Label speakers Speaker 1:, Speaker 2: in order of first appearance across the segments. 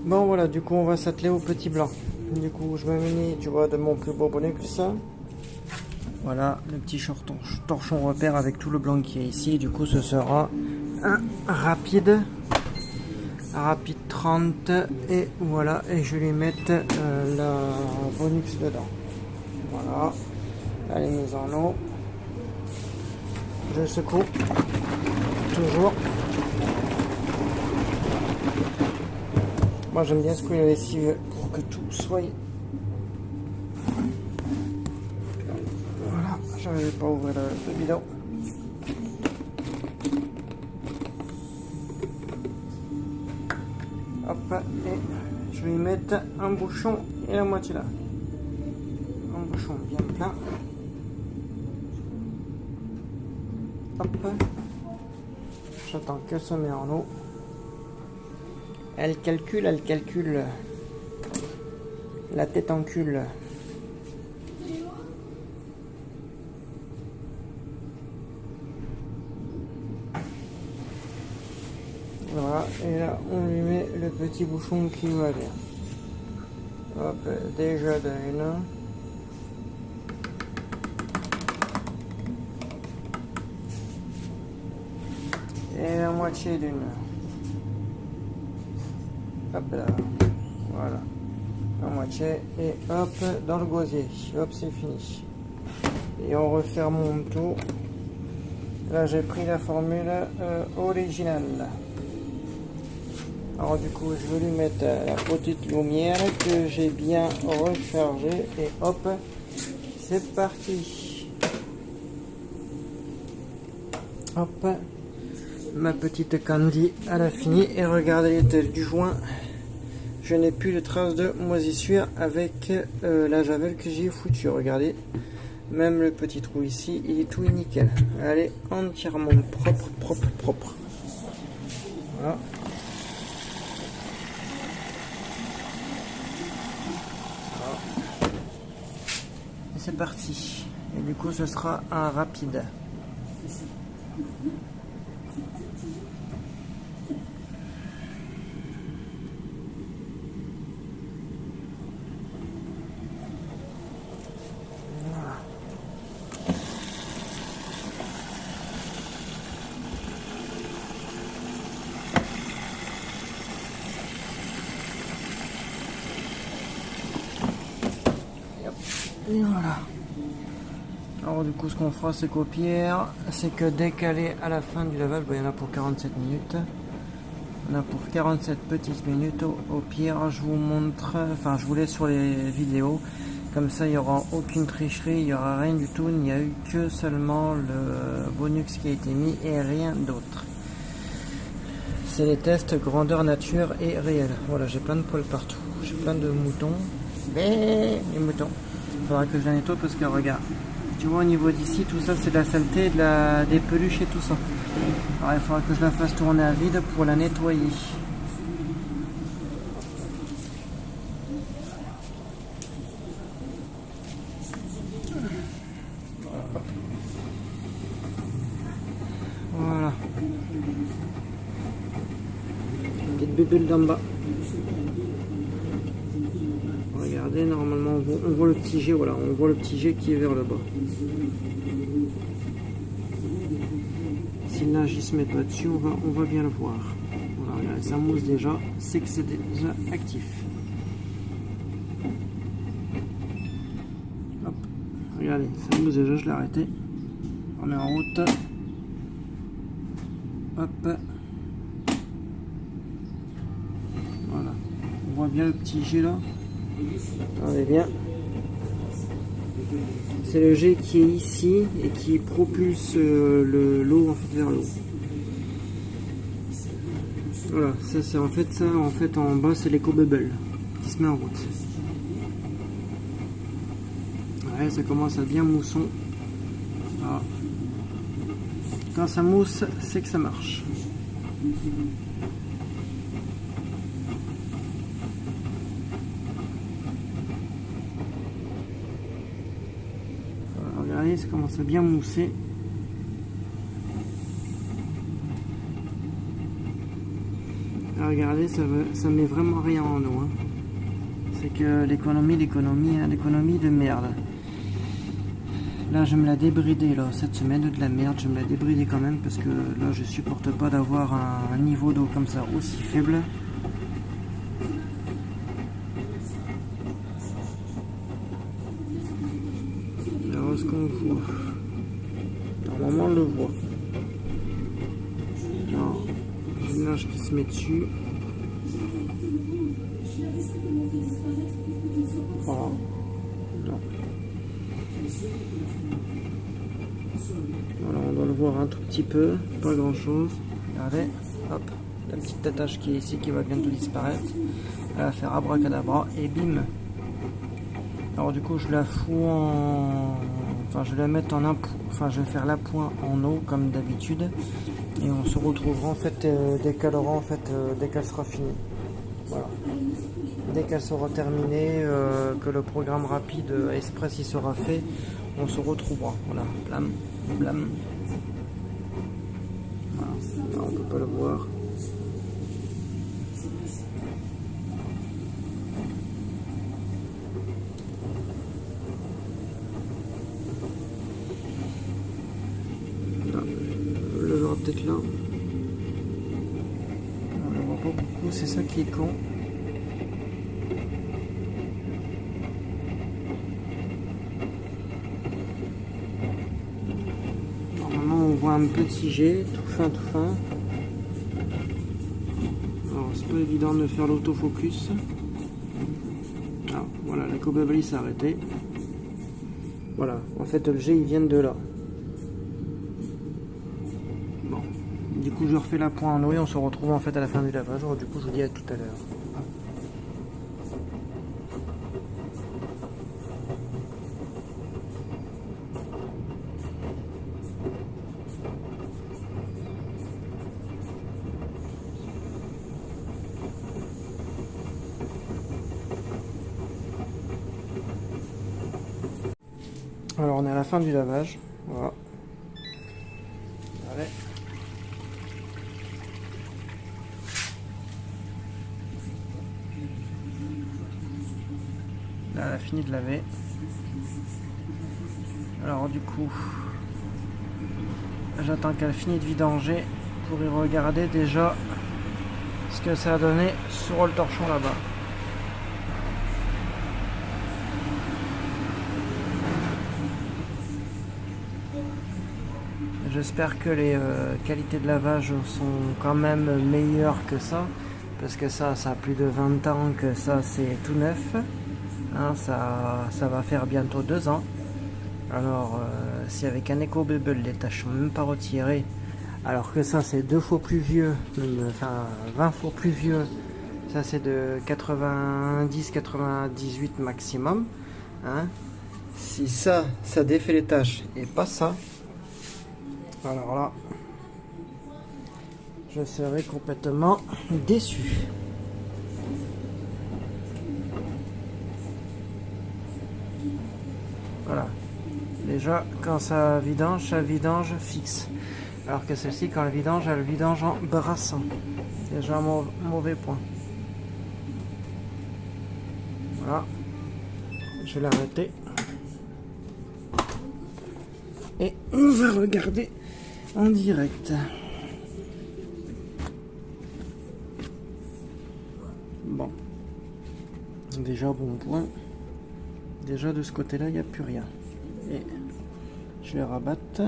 Speaker 1: Bon voilà, du coup on va s'atteler au petit blanc. Du coup je me munis, tu vois, de mon plus beau bonnet que ça. Voilà, le petit torchon repère avec tout le blanc qui est ici. Du coup ce sera un rapide 30 et voilà, et je vais lui mettre la bonus dedans. Voilà, elle est mise en eau. Je secoue toujours. Moi j'aime bien secouer la lessive pour que tout soit. Voilà, je ne vais pas ouvrir le bidon. Hop, et je vais y mettre un bouchon et la moitié là. Un bouchon bien plein. Hop, j'attends qu'elle se met en eau. Elle calcule la tête en cul. Voilà, et là on lui met le petit bouchon qui va bien. Hop, déjà d'une. Et la moitié d'une. Hop là, voilà, la moitié, et hop, dans le gosier, hop, c'est fini. Et on referme mon tout. Là, j'ai pris la formule originale. Alors du coup, je vais lui mettre la petite lumière que j'ai bien rechargée, et hop, c'est parti. Hop, ma petite candy, elle a fini, et regardez l'état du joint. Je n'ai plus de traces de moisissure avec la javel que j'ai foutue. Regardez, même le petit trou ici, il est tout nickel. Elle est entièrement propre. Voilà. Et c'est parti. Et du coup, ce sera un rapide. Et voilà. Alors du coup ce qu'on fera c'est qu'au pire, c'est que dès qu'elle est à la fin du lavage, il y en a pour 47 minutes. On a pour 47 petites minutes. Au pire, je vous montre, enfin je vous laisse sur les vidéos. Comme ça il n'y aura aucune tricherie, il n'y aura rien du tout. Il n'y a eu que seulement le bonus qui a été mis et rien d'autre. C'est les tests grandeur nature et réel. Voilà, j'ai plein de poils partout. J'ai plein de moutons. Les moutons. Il faudra que je la nettoie parce que regarde, tu vois au niveau d'ici, tout ça c'est de la saleté, des peluches et tout ça. Alors il faudra que je la fasse tourner à vide pour la nettoyer. Voilà. Une petite bubule d'en bas. Regardez, normalement on voit le petit jet, voilà, on voit le petit jet qui est vers le bas. Si là j'y se met pas dessus, on va bien le voir. Voilà, regardez, ça mousse déjà, c'est que c'est déjà actif. Hop, regardez, ça mousse déjà, je l'ai arrêté. On met en route. Hop. Voilà, on voit bien le petit jet là. Regardez bien. C'est le jet qui est ici et qui propulse l'eau en fait vers l'eau. Voilà, ça c'est en fait ça en bas c'est l'éco-bubble qui se met en route. Ouais, ça commence à bien mousson. Voilà. Quand ça mousse, c'est que ça marche. Regardez, ça commence à bien mousser. regardez, ça met vraiment rien en eau. Hein. C'est que l'économie de merde. Là, je me la débridé là, cette semaine de la merde. Je me la débridé quand même parce que là, je supporte pas d'avoir un niveau d'eau comme ça aussi faible. Alors, est-ce qu'on voit? Normalement, on le voit. Alors, j'ai une nage qui se met dessus. Voilà. Non. Voilà, on doit le voir un tout petit peu, pas grand chose. Regardez, hop, la petite attache qui est ici qui va bientôt disparaître. Elle va faire abracadabra et bim. Alors du coup je la fous en... Enfin je vais la mettre en enfin je vais faire l'appoint en eau comme d'habitude. Et on se retrouvera en fait dès qu'elle aura en fait dès qu'elle sera finie. Voilà. Dès qu'elle sera terminée, que le programme rapide express il sera fait, on se retrouvera. Voilà, blam, blam. Voilà. Là, on peut pas le voir. Là, on le verra peut-être là. On le voit pas beaucoup, c'est ça qui est con. On voit un petit jet, tout fin, tout fin. Alors, c'est pas évident de faire l'autofocus. Ah, voilà, la cobabli s'est arrêtée. Voilà, en fait, le jet, il vient de là. Bon, du coup, je refais la pointe en eau et on se retrouve en fait à la fin du lavage. Alors, du coup, je vous dis à tout à l'heure. Alors on est à la fin du lavage, voilà. Allez. Là elle a fini de laver. Alors du coup, j'attends qu'elle finisse de vidanger pour y regarder déjà ce que ça a donné sur le torchon là-bas. J'espère que les qualités de lavage sont quand même meilleures que ça, parce que ça a plus de 20 ans que ça c'est tout neuf. Hein, ça va faire bientôt 2 ans. Alors si avec un EcoBubble les taches sont même pas retirées, alors que ça c'est 2 fois plus vieux, enfin 20 fois plus vieux, ça c'est de 90-98 maximum. Hein. Si ça défait les taches et pas ça, alors là, je serai complètement déçu. Voilà. Déjà, quand ça vidange fixe. Alors que celle-ci, quand elle vidange en brassant. Déjà un mauvais point. Voilà. Je vais l'arrêter. Et on va regarder en direct. Bon. Déjà bon point. Déjà de ce côté-là, il n'y a plus rien. Et je vais rabattre.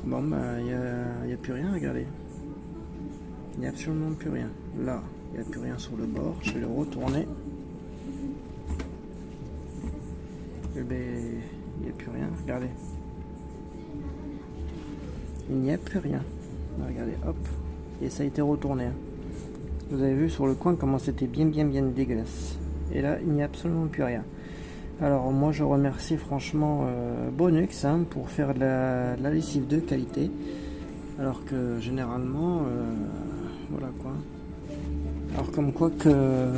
Speaker 1: Bon, bah, il n'y a plus rien, regardez. Il n'y a absolument plus rien. Là, il n'y a plus rien sur le bord. Je vais le retourner. Et ben, il n'y a plus rien, regardez. Il n'y a plus rien. Regardez, hop. Et ça a été retourné. Vous avez vu sur le coin comment c'était bien dégueulasse. Et là, il n'y a absolument plus rien. Alors moi, je remercie franchement Bonux pour faire de la lessive de qualité. Alors que généralement, voilà quoi. Alors comme quoi que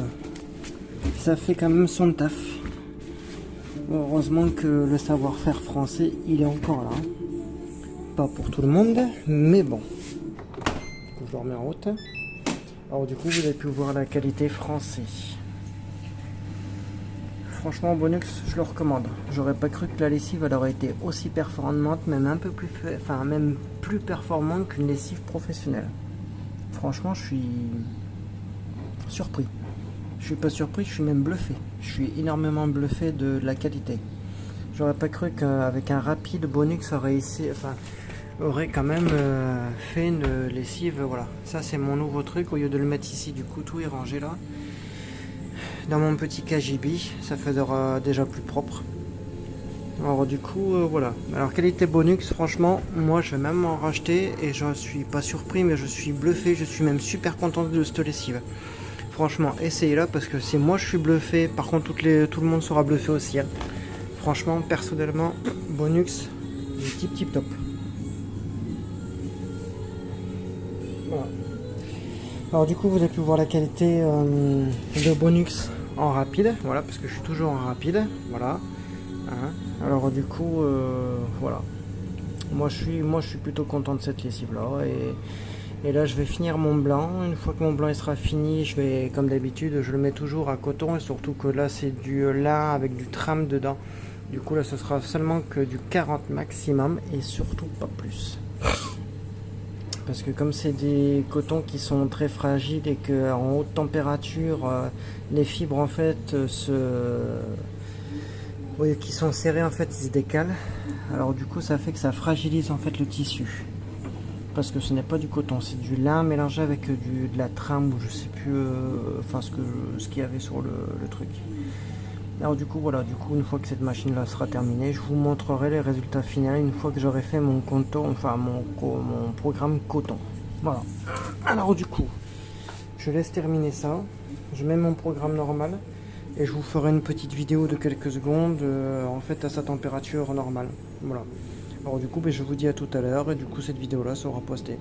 Speaker 1: ça fait quand même son taf. Heureusement que le savoir-faire français, il est encore là. Pas pour tout le monde, mais bon. Je le remets en route. Alors du coup vous avez pu voir la qualité français. Franchement Bonux je le recommande. J'aurais pas cru que la lessive elle aurait été aussi performante, même un peu plus, enfin même plus performante qu'une lessive professionnelle. Franchement je suis surpris. Je suis pas surpris, je suis même bluffé. Je suis énormément bluffé de la qualité. J'aurais pas cru qu'avec un rapide Bonux aurait quand même fait une lessive. Voilà, ça c'est mon nouveau truc. Au lieu de le mettre ici, du coup tout est rangé là dans mon petit KGB, ça faisera déjà plus propre. Alors du coup voilà. Alors qualité Bonux, franchement moi je vais même en racheter et je suis pas surpris mais je suis bluffé, je suis même super content de cette lessive. Franchement essayez-la parce que si moi je suis bluffé, par contre tout le monde sera bluffé aussi hein. Franchement personnellement Bonux est tip top. Voilà. Alors du coup vous avez pu voir la qualité de Bonux en rapide, voilà, parce que je suis toujours en rapide, voilà. Hein. Alors du coup voilà. Moi je suis plutôt content de cette lessive là et là je vais finir mon blanc. Une fois que mon blanc il sera fini, je vais comme d'habitude, je le mets toujours à coton et surtout que là c'est du lin avec du tram dedans. Du coup là ce sera seulement que du 40 maximum et surtout pas plus. Parce que comme c'est des cotons qui sont très fragiles et que en haute température les fibres en fait qui sont serrées en fait ils se décalent. Alors du coup ça fait que ça fragilise en fait le tissu. Parce que ce n'est pas du coton, c'est du lin mélangé avec de la trame ou je sais plus ce qu'il y avait sur le truc. Alors du coup voilà, du coup une fois que cette machine là sera terminée, je vous montrerai les résultats finaux une fois que j'aurai fait mon coton, enfin mon programme coton. Voilà. Alors du coup, je laisse terminer ça, je mets mon programme normal et je vous ferai une petite vidéo de quelques secondes en fait à sa température normale. Voilà. Alors du coup je vous dis à tout à l'heure et du coup cette vidéo là sera postée.